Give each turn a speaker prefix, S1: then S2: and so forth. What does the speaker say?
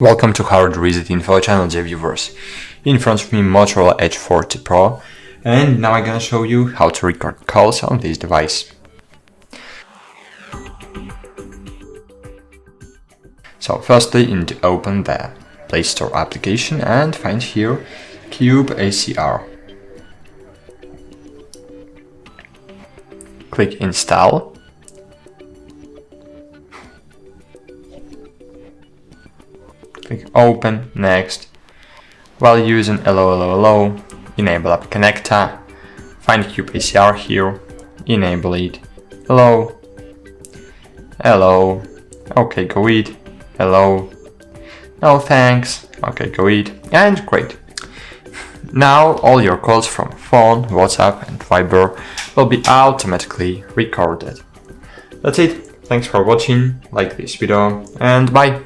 S1: Welcome to HardReset.Info channel, dear viewers. In front of me Motorola Edge 40 Pro, and now I'm gonna show you how to record calls on this device. So firstly, you need to open the Play Store application and find here Cube ACR. Click Install. Click Open, Next. While using hello, enable App Connector. Find Cube ACR here, enable it. Hello, okay, go it. Hello, no thanks, okay, go it, and great. Now all your calls from phone, WhatsApp and Viber will be automatically recorded. That's it, thanks for watching, like this video, and bye.